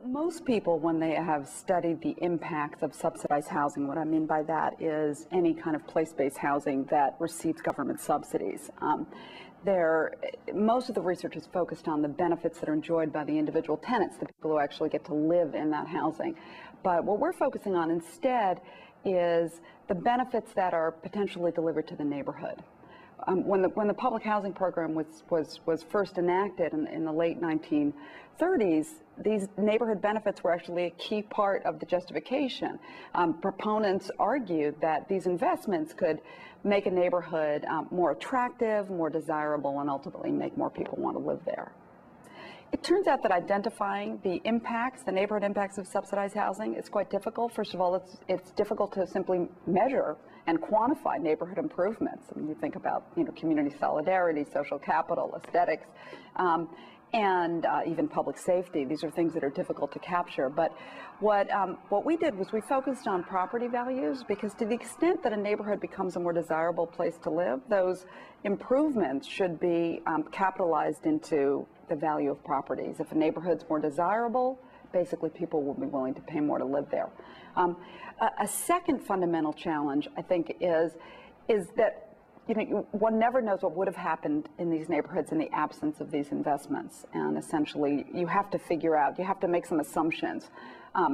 Most people, when they have studied the impacts of subsidized housing, what I mean by that is any kind of place-based housing that receives government subsidies. Most of the research is focused on the benefits that are enjoyed by the individual tenants, the people who actually get to live in that housing. But what we're focusing on instead is the benefits that are potentially delivered to the neighborhood. When the public housing program was first enacted in the late 1930s, these neighborhood benefits were actually a key part of the justification. Proponents argued that these investments could make a neighborhood more attractive, more desirable, and ultimately make more people want to live there. It turns out that identifying the impacts, the neighborhood impacts of subsidized housing is quite difficult. First of all, it's difficult to simply measure and quantify neighborhood improvements. I mean, you think about, community solidarity, social capital, aesthetics, and even public safety. These are things that are difficult to capture. But what we did was we focused on property values, because to the extent that a neighborhood becomes a more desirable place to live, those improvements should be capitalized into the value of properties. If a neighborhood's more desirable, basically people will be willing to pay more to live there. A second fundamental challenge, I think, is that one never knows what would have happened in these neighborhoods in the absence of these investments. And essentially, you have to figure out, you have to make some assumptions,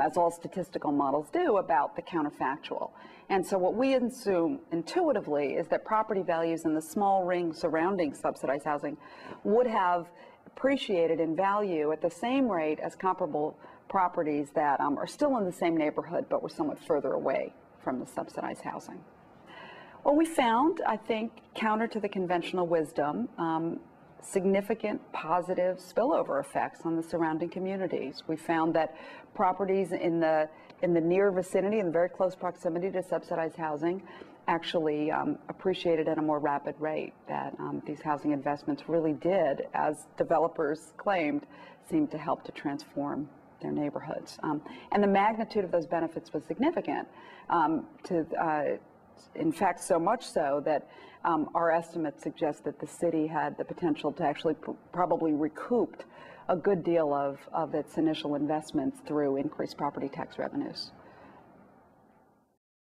as all statistical models do, about the counterfactual. And so what we assume intuitively is that property values in the small ring surrounding subsidized housing would have appreciated in value at the same rate as comparable properties that are still in the same neighborhood but were somewhat further away from the subsidized housing. Well, we found, I think, counter to the conventional wisdom, significant positive spillover effects on the surrounding communities. We found that properties in the near vicinity, in very close proximity to subsidized housing, actually appreciated at a more rapid rate, that these housing investments really did, as developers claimed, seem to help to transform their neighborhoods. And the magnitude of those benefits was significant, in fact, so much so that our estimates suggest that the city had the potential to actually probably recoup a good deal of its initial investments through increased property tax revenues.